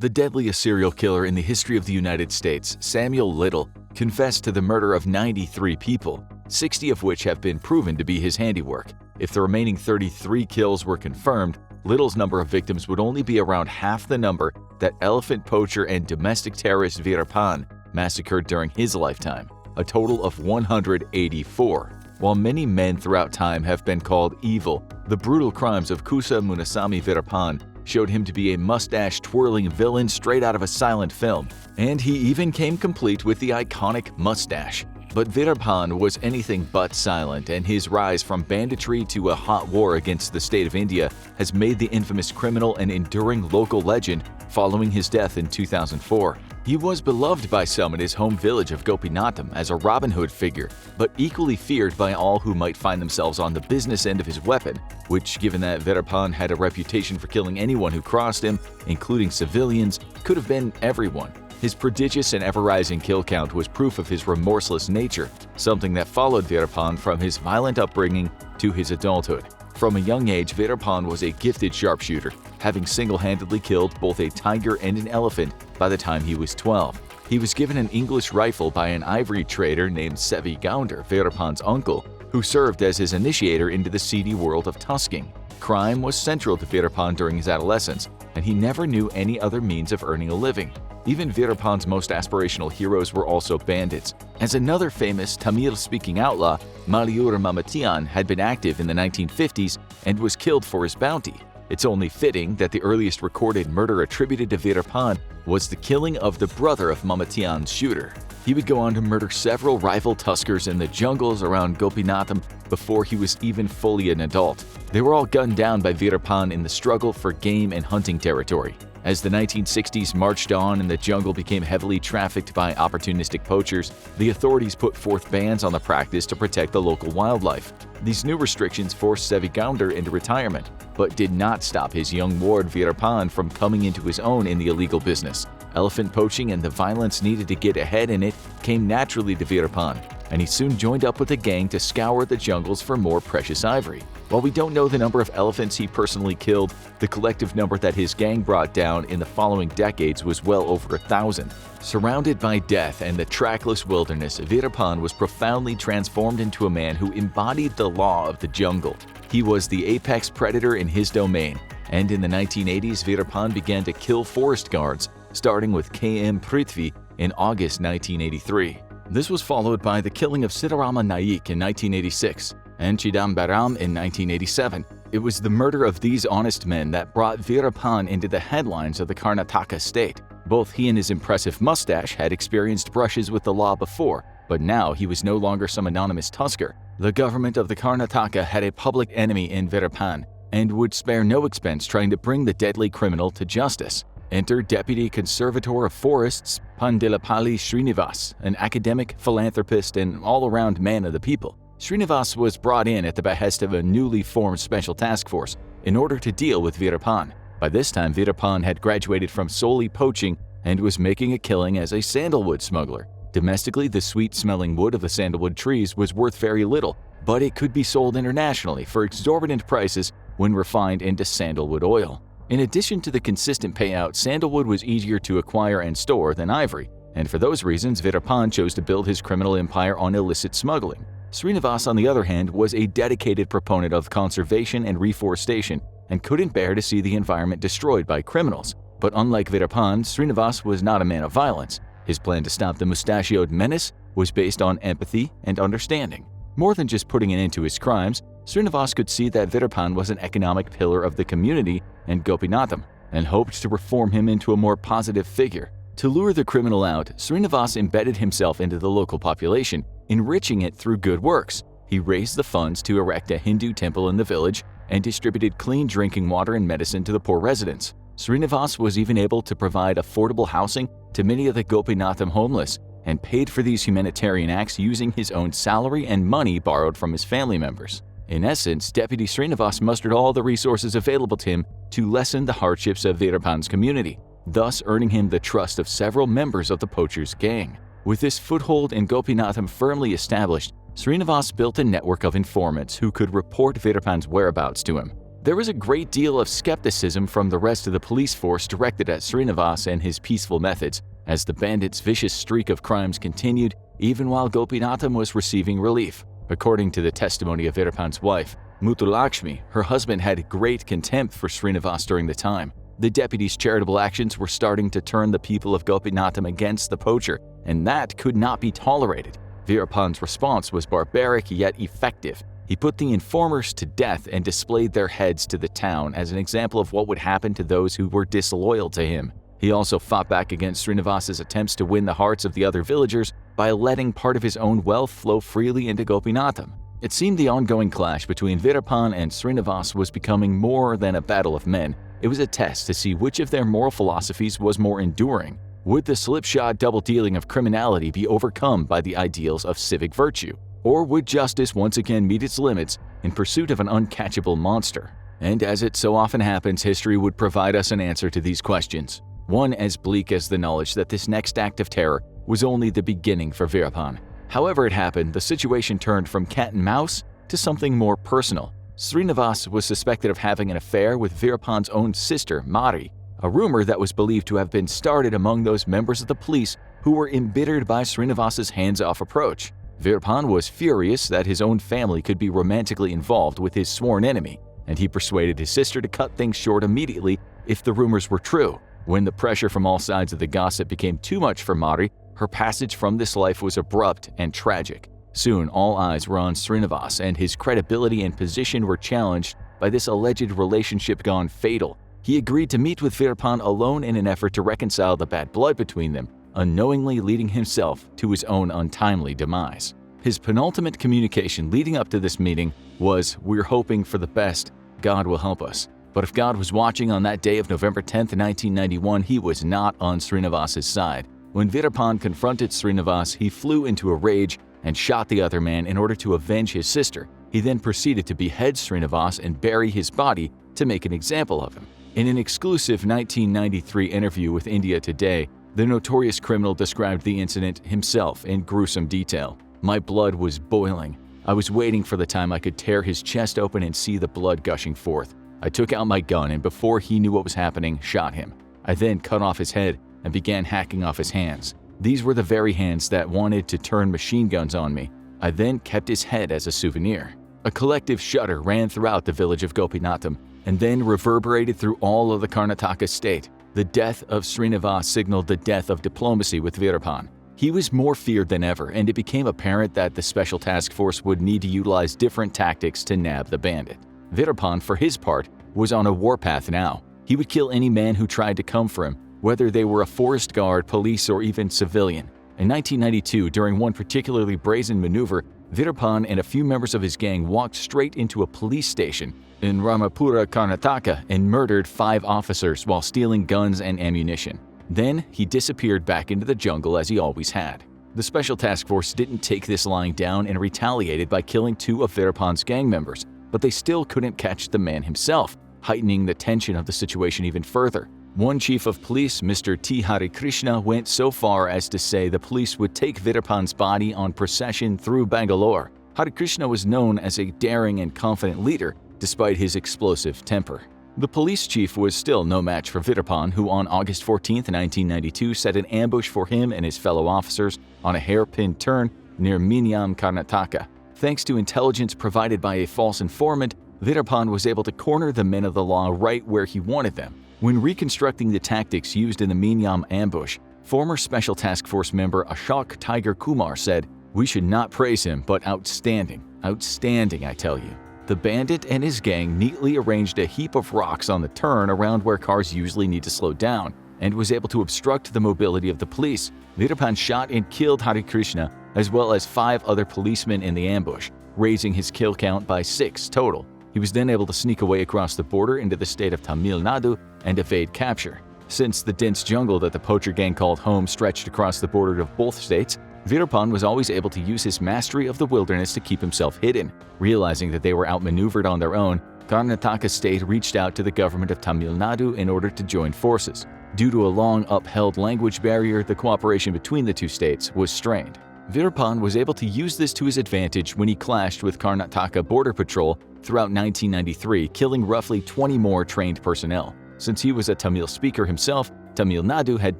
The deadliest serial killer in the history of the United States, Samuel Little, confessed to the murder of 93 people, 60 of which have been proven to be his handiwork. If the remaining 33 kills were confirmed, Little's number of victims would only be around half the number that elephant poacher and domestic terrorist Veerappan massacred during his lifetime, a total of 184. While many men throughout time have been called evil, the brutal crimes of Koose Munisamy Veerappan showed him to be a mustache-twirling villain straight out of a silent film, and he even came complete with the iconic mustache. But Veerappan was anything but silent, and his rise from banditry to a hot war against the state of India has made the infamous criminal an enduring local legend following his death in 2004. He was beloved by some in his home village of Gopinatham as a Robin Hood figure, but equally feared by all who might find themselves on the business end of his weapon, which, given that Veerappan had a reputation for killing anyone who crossed him, including civilians, could have been everyone. His prodigious and ever-rising kill count was proof of his remorseless nature, something that followed Veerappan from his violent upbringing to his adulthood. From a young age, Veerappan was a gifted sharpshooter, having single-handedly killed both a tiger and an elephant by the time he was 12. He was given an English rifle by an ivory trader named Sevi Gounder, Veerappan's uncle, who served as his initiator into the seedy world of tusking. Crime was central to Veerappan during his adolescence, and he never knew any other means of earning a living. Even Veerappan's most aspirational heroes were also bandits, as another famous Tamil-speaking outlaw, Maliyur Mamatian, had been active in the 1950s and was killed for his bounty. It's only fitting that the earliest recorded murder attributed to Veerappan was the killing of the brother of Mamatian's shooter. He would go on to murder several rival tuskers in the jungles around Gopinatham before he was even fully an adult. They were all gunned down by Veerappan in the struggle for game and hunting territory. As the 1960s marched on and the jungle became heavily trafficked by opportunistic poachers, the authorities put forth bans on the practice to protect the local wildlife. These new restrictions forced Sevi Gounder into retirement, but did not stop his young ward Veerappan from coming into his own in the illegal business. Elephant poaching and the violence needed to get ahead in it came naturally to Veerappan, and he soon joined up with a gang to scour the jungles for more precious ivory. While we don't know the number of elephants he personally killed, the collective number that his gang brought down in the following decades was well over 1,000. Surrounded by death and the trackless wilderness, Veerappan was profoundly transformed into a man who embodied the law of the jungle. He was the apex predator in his domain, and in the 1980s, Veerappan began to kill forest guards, starting with K.M. Prithvi in August 1983. This was followed by the killing of Sitarama Naik in 1986 and Chidambaram in 1987. It was the murder of these honest men that brought Veerappan into the headlines of the Karnataka state. Both he and his impressive mustache had experienced brushes with the law before, but now he was no longer some anonymous tusker. The government of the Karnataka had a public enemy in Veerappan and would spare no expense trying to bring the deadly criminal to justice. Enter Deputy Conservator of Forests Pandilapalli Srinivas, an academic, philanthropist, and all-around man of the people. Srinivas was brought in at the behest of a newly formed special task force in order to deal with Veerappan. By this time, Veerappan had graduated from solely poaching and was making a killing as a sandalwood smuggler. Domestically, the sweet-smelling wood of the sandalwood trees was worth very little, but it could be sold internationally for exorbitant prices when refined into sandalwood oil. In addition to the consistent payout, sandalwood was easier to acquire and store than ivory, and for those reasons, Veerappan chose to build his criminal empire on illicit smuggling. Srinivas, on the other hand, was a dedicated proponent of conservation and reforestation and couldn't bear to see the environment destroyed by criminals. But unlike Veerappan, Srinivas was not a man of violence. His plan to stop the mustachioed menace was based on empathy and understanding. More than just putting an end to his crimes, Srinivas could see that Veerappan was an economic pillar of the community and Gopinatham, and hoped to reform him into a more positive figure. To lure the criminal out, Srinivas embedded himself into the local population, enriching it through good works. He raised the funds to erect a Hindu temple in the village and distributed clean drinking water and medicine to the poor residents. Srinivas was even able to provide affordable housing to many of the Gopinatham homeless and paid for these humanitarian acts using his own salary and money borrowed from his family members. In essence, Deputy Srinivas mustered all the resources available to him to lessen the hardships of Veerappan's community, thus earning him the trust of several members of the poachers' gang. With this foothold in Gopinatham firmly established, Srinivas built a network of informants who could report Veerappan's whereabouts to him. There was a great deal of skepticism from the rest of the police force directed at Srinivas and his peaceful methods, as the bandits' vicious streak of crimes continued even while Gopinatham was receiving relief. According to the testimony of Veerappan's wife, Muthulakshmi, her husband had great contempt for Srinivas during the time. The deputy's charitable actions were starting to turn the people of Gopinatham against the poacher, and that could not be tolerated. Veerappan's response was barbaric yet effective. He put the informers to death and displayed their heads to the town as an example of what would happen to those who were disloyal to him. He also fought back against Srinivas's attempts to win the hearts of the other villagers by letting part of his own wealth flow freely into Gopinatham. It seemed the ongoing clash between Veerappan and Srinivas was becoming more than a battle of men. It was a test to see which of their moral philosophies was more enduring. Would the slipshod double-dealing of criminality be overcome by the ideals of civic virtue? Or would justice once again meet its limits in pursuit of an uncatchable monster? And as it so often happens, history would provide us an answer to these questions. One as bleak as the knowledge that this next act of terror was only the beginning for Veerappan. However it happened, the situation turned from cat and mouse to something more personal. Srinivas was suspected of having an affair with Veerappan's own sister, Mari, a rumor that was believed to have been started among those members of the police who were embittered by Srinivas's hands-off approach. Veerappan was furious that his own family could be romantically involved with his sworn enemy, and he persuaded his sister to cut things short immediately if the rumors were true. When the pressure from all sides of the gossip became too much for Mari, her passage from this life was abrupt and tragic. Soon, all eyes were on Srinivas, and his credibility and position were challenged by this alleged relationship gone fatal. He agreed to meet with Veerappan alone in an effort to reconcile the bad blood between them, unknowingly leading himself to his own untimely demise. His penultimate communication leading up to this meeting was, "We're hoping for the best. God will help us." But if God was watching on that day of November 10, 1991, he was not on Srinivas's side. When Veerappan confronted Srinivas, he flew into a rage and shot the other man in order to avenge his sister. He then proceeded to behead Srinivas and bury his body to make an example of him. In an exclusive 1993 interview with India Today, the notorious criminal described the incident himself in gruesome detail. "My blood was boiling. I was waiting for the time I could tear his chest open and see the blood gushing forth. I took out my gun and before he knew what was happening, shot him. I then cut off his head and began hacking off his hands. These were the very hands that wanted to turn machine guns on me. I then kept his head as a souvenir." A collective shudder ran throughout the village of Gopinatham and then reverberated through all of the Karnataka state. The death of Srinivas signaled the death of diplomacy with Veerappan. He was more feared than ever, and it became apparent that the Special Task Force would need to utilize different tactics to nab the bandit. Veerappan, for his part, was on a warpath now. He would kill any man who tried to come for him, whether they were a forest guard, police, or even civilian. In 1992, during one particularly brazen maneuver, Veerappan and a few members of his gang walked straight into a police station in Ramapura, Karnataka, and murdered 5 officers while stealing guns and ammunition. Then, he disappeared back into the jungle as he always had. The Special Task Force didn't take this lying down and retaliated by killing 2 of Veerappan's gang members, but they still couldn't catch the man himself, heightening the tension of the situation even further. One chief of police, Mr. T. Hari Krishna, went so far as to say the police would take Veerappan's body on procession through Bangalore. Hari Krishna was known as a daring and confident leader, despite his explosive temper. The police chief was still no match for Veerappan, who on August 14, 1992 set an ambush for him and his fellow officers on a hairpin turn near Minyam, Karnataka. Thanks to intelligence provided by a false informant, Veerappan was able to corner the men of the law right where he wanted them. When reconstructing the tactics used in the Minyam ambush, former Special Task Force member Ashok Tiger Kumar said, "We should not praise him, but outstanding. Outstanding, I tell you." The bandit and his gang neatly arranged a heap of rocks on the turn around where cars usually need to slow down and was able to obstruct the mobility of the police. Veerappan shot and killed Hari Krishna as well as 5 other policemen in the ambush, raising his kill count by 6 total. He was then able to sneak away across the border into the state of Tamil Nadu and evade capture. Since the dense jungle that the poacher gang called home stretched across the border of both states, Veerappan was always able to use his mastery of the wilderness to keep himself hidden. Realizing that they were outmaneuvered on their own, Karnataka state reached out to the government of Tamil Nadu in order to join forces. Due to a long upheld language barrier, the cooperation between the 2 states was strained. Veerappan was able to use this to his advantage when he clashed with Karnataka Border Patrol throughout 1993, killing roughly 20 more trained personnel. Since he was a Tamil speaker himself, Tamil Nadu had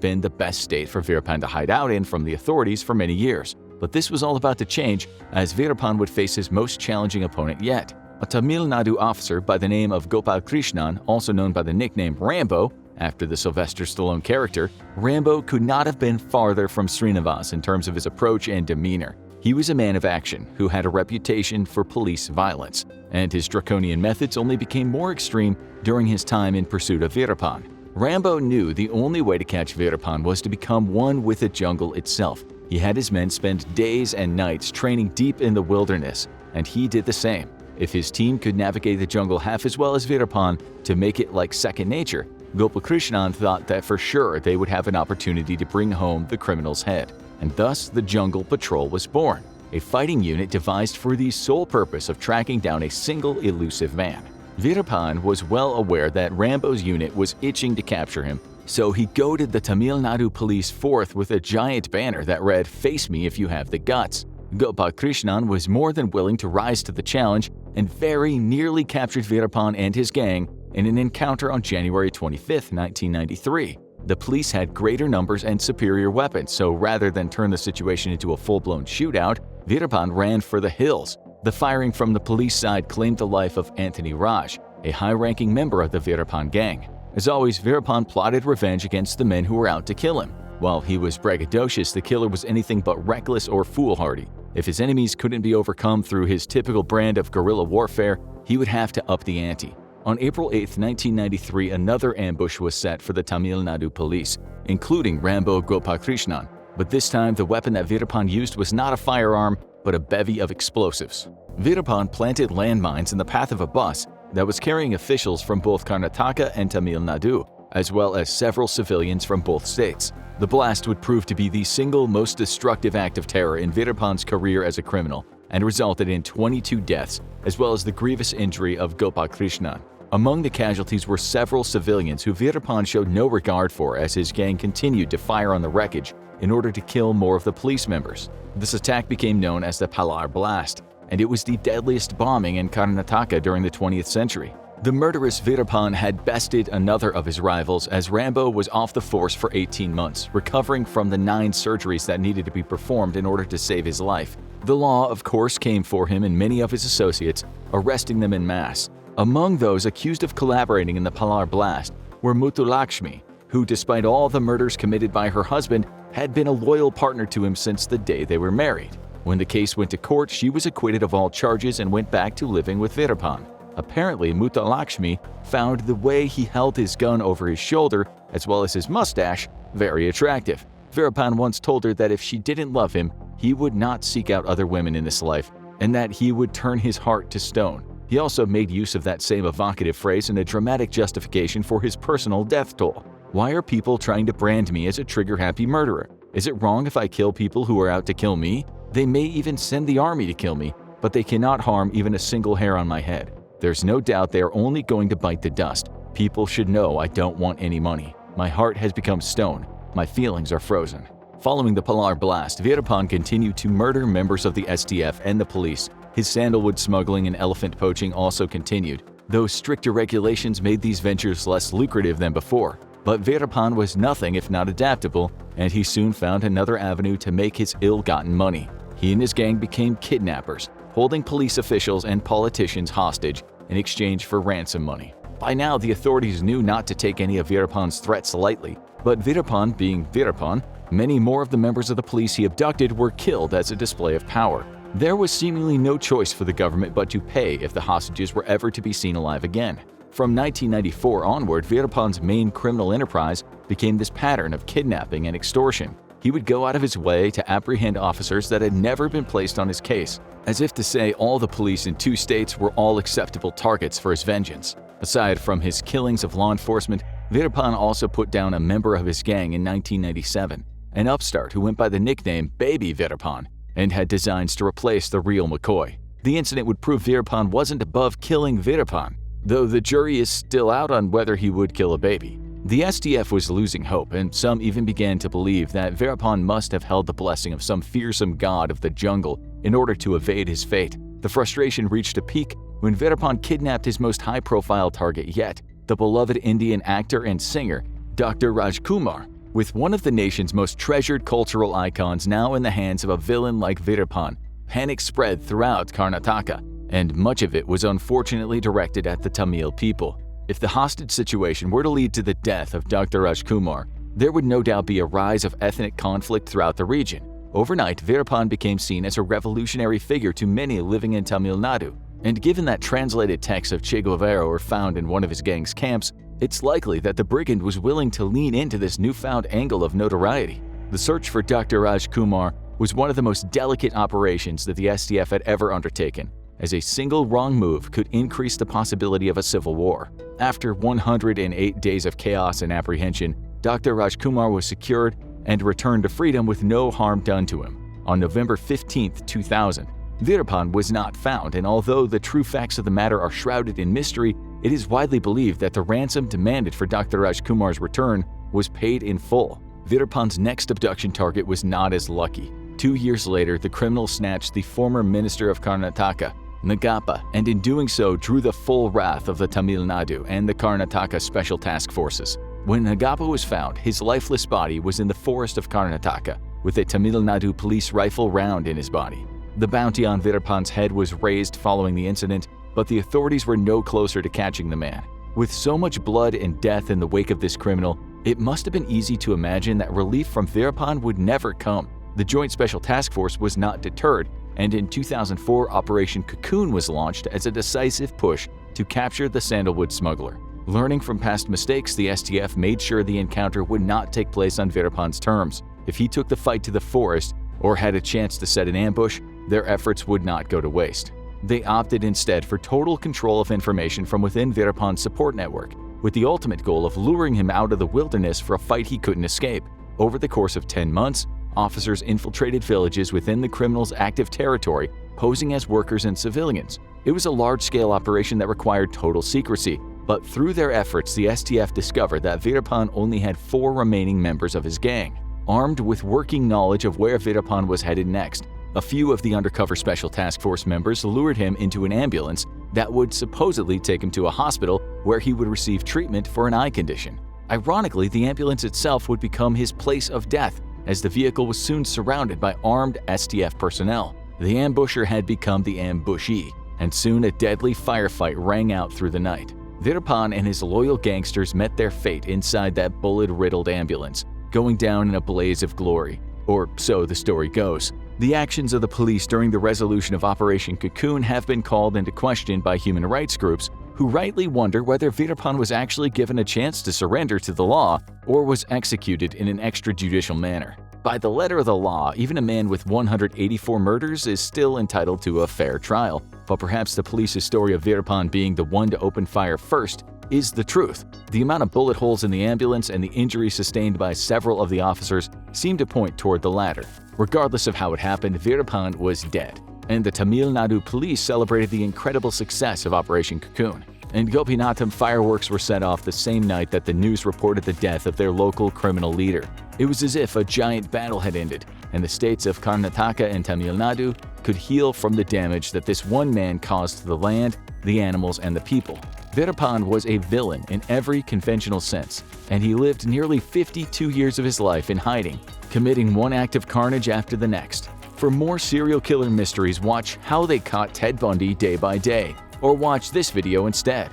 been the best state for Veerappan to hide out in from the authorities for many years. But this was all about to change, as Veerappan would face his most challenging opponent yet. A Tamil Nadu officer by the name of Gopal Krishnan, also known by the nickname Rambo, after the Sylvester Stallone character, Rambo could not have been farther from Srinivas in terms of his approach and demeanor. He was a man of action who had a reputation for police violence, and his draconian methods only became more extreme during his time in pursuit of Veerappan. Rambo knew the only way to catch Veerappan was to become one with the jungle itself. He had his men spend days and nights training deep in the wilderness, and he did the same. If his team could navigate the jungle half as well as Veerappan to make it like second nature, Gopalakrishnan thought that for sure they would have an opportunity to bring home the criminal's head. And thus the Jungle Patrol was born, a fighting unit devised for the sole purpose of tracking down a single elusive man. Veerappan was well aware that Rambo's unit was itching to capture him, so he goaded the Tamil Nadu police forth with a giant banner that read, "Face me if you have the guts." Gopalakrishnan was more than willing to rise to the challenge and very nearly captured Veerappan and his gang in an encounter on January 25, 1993. The police had greater numbers and superior weapons, so rather than turn the situation into a full-blown shootout, Veerappan ran for the hills. The firing from the police side claimed the life of Anthony Raj, a high-ranking member of the Veerappan gang. As always, Veerappan plotted revenge against the men who were out to kill him. While he was braggadocious, the killer was anything but reckless or foolhardy. If his enemies couldn't be overcome through his typical brand of guerrilla warfare, he would have to up the ante. On April 8, 1993, another ambush was set for the Tamil Nadu police, including Rambo Gopalakrishnan. But this time, the weapon that Veerappan used was not a firearm, but a bevy of explosives. Veerappan planted landmines in the path of a bus that was carrying officials from both Karnataka and Tamil Nadu, as well as several civilians from both states. The blast would prove to be the single most destructive act of terror in Veerappan's career as a criminal, and resulted in 22 deaths, as well as the grievous injury of Gopalakrishnan. Among the casualties were several civilians who Veerappan showed no regard for as his gang continued to fire on the wreckage in order to kill more of the police members. This attack became known as the Palar Blast, and it was the deadliest bombing in Karnataka during the 20th century. The murderous Veerappan had bested another of his rivals as Rambo was off the force for 18 months, recovering from the 9 surgeries that needed to be performed in order to save his life. The law, of course, came for him and many of his associates, arresting them en masse. Among those accused of collaborating in the Palar Blast were Muthulakshmi, who, despite all the murders committed by her husband, had been a loyal partner to him since the day they were married. When the case went to court, she was acquitted of all charges and went back to living with Veerappan. Apparently, Muthulakshmi found the way he held his gun over his shoulder, as well as his mustache, very attractive. Veerappan once told her that if she didn't love him, he would not seek out other women in this life, and that he would turn his heart to stone. He also made use of that same evocative phrase in a dramatic justification for his personal death toll. Why are people trying to brand me as a trigger-happy murderer? Is it wrong if I kill people who are out to kill me? They may even send the army to kill me, but they cannot harm even a single hair on my head. There's no doubt they are only going to bite the dust. People should know I don't want any money. My heart has become stone. My feelings are frozen. Following the Palar Blast, Veerappan continued to murder members of the SDF and the police. His sandalwood smuggling and elephant poaching also continued, though stricter regulations made these ventures less lucrative than before. But Veerappan was nothing if not adaptable, and he soon found another avenue to make his ill-gotten money. He and his gang became kidnappers, holding police officials and politicians hostage in exchange for ransom money. By now, the authorities knew not to take any of Veerappan's threats lightly, but Veerappan being Veerappan, many more of the members of the police he abducted were killed as a display of power. There was seemingly no choice for the government but to pay if the hostages were ever to be seen alive again. From 1994 onward, Veerappan's main criminal enterprise became this pattern of kidnapping and extortion. He would go out of his way to apprehend officers that had never been placed on his case, as if to say all the police in 2 states were all acceptable targets for his vengeance. Aside from his killings of law enforcement, Veerappan also put down a member of his gang in 1997, an upstart who went by the nickname Baby Veerappan, and had designs to replace the real McCoy. The incident would prove Veerappan wasn't above killing Veerappan, though the jury is still out on whether he would kill a baby. The STF was losing hope, and some even began to believe that Veerappan must have held the blessing of some fearsome god of the jungle in order to evade his fate. The frustration reached a peak when Veerappan kidnapped his most high-profile target yet, the beloved Indian actor and singer, Dr. Rajkumar. With one of the nation's most treasured cultural icons now in the hands of a villain like Veerappan, panic spread throughout Karnataka, and much of it was unfortunately directed at the Tamil people. If the hostage situation were to lead to the death of Dr. Rajkumar, there would no doubt be a rise of ethnic conflict throughout the region. Overnight, Veerappan became seen as a revolutionary figure to many living in Tamil Nadu, and given that translated texts of Che Guevara were found in one of his gang's camps, it's likely that the brigand was willing to lean into this newfound angle of notoriety. The search for Dr. Rajkumar was one of the most delicate operations that the STF had ever undertaken, as a single wrong move could increase the possibility of a civil war. After 108 days of chaos and apprehension, Dr. Rajkumar was secured and returned to freedom with no harm done to him. On November 15, 2000, Veerappan was not found, and although the true facts of the matter are shrouded in mystery, it is widely believed that the ransom demanded for Dr. Rajkumar's return was paid in full. Veerappan's next abduction target was not as lucky. 2 years later, the criminal snatched the former minister of Karnataka, Nagappa, and in doing so drew the full wrath of the Tamil Nadu and the Karnataka Special Task Forces. When Nagappa was found, his lifeless body was in the forest of Karnataka, with a Tamil Nadu police rifle round in his body. The bounty on Veerappan's head was raised following the incident, but the authorities were no closer to catching the man. With so much blood and death in the wake of this criminal, it must have been easy to imagine that relief from Veerappan would never come. The Joint Special Task Force was not deterred, and in 2004 Operation Cocoon was launched as a decisive push to capture the sandalwood smuggler. Learning from past mistakes, the STF made sure the encounter would not take place on Veerappan's terms. If he took the fight to the forest or had a chance to set an ambush, their efforts would not go to waste. They opted instead for total control of information from within Veerappan's support network, with the ultimate goal of luring him out of the wilderness for a fight he couldn't escape. Over the course of 10 months, officers infiltrated villages within the criminal's active territory, posing as workers and civilians. It was a large-scale operation that required total secrecy, but through their efforts, the STF discovered that Veerappan only had 4 remaining members of his gang. Armed with working knowledge of where Veerappan was headed next, a few of the undercover Special Task Force members lured him into an ambulance that would supposedly take him to a hospital where he would receive treatment for an eye condition. Ironically, the ambulance itself would become his place of death, as the vehicle was soon surrounded by armed STF personnel. The ambusher had become the ambushee, and soon a deadly firefight rang out through the night. Veerappan and his loyal gangsters met their fate inside that bullet-riddled ambulance, going down in a blaze of glory. Or so the story goes. The actions of the police during the resolution of Operation Cocoon have been called into question by human rights groups, who rightly wonder whether Veerappan was actually given a chance to surrender to the law or was executed in an extrajudicial manner. By the letter of the law, even a man with 184 murders is still entitled to a fair trial, but perhaps the police's story of Veerappan being the one to open fire first is the truth. The amount of bullet holes in the ambulance and the injuries sustained by several of the officers seem to point toward the latter. Regardless of how it happened, Veerappan was dead, and the Tamil Nadu police celebrated the incredible success of Operation Cocoon. And Gopinatham fireworks were set off the same night that the news reported the death of their local criminal leader. It was as if a giant battle had ended, and the states of Karnataka and Tamil Nadu could heal from the damage that this one man caused to the land, the animals, and the people. Veerappan was a villain in every conventional sense, and he lived nearly 52 years of his life in hiding, committing one act of carnage after the next. For more serial killer mysteries, watch How They Caught Ted Bundy Day by Day, or watch this video instead.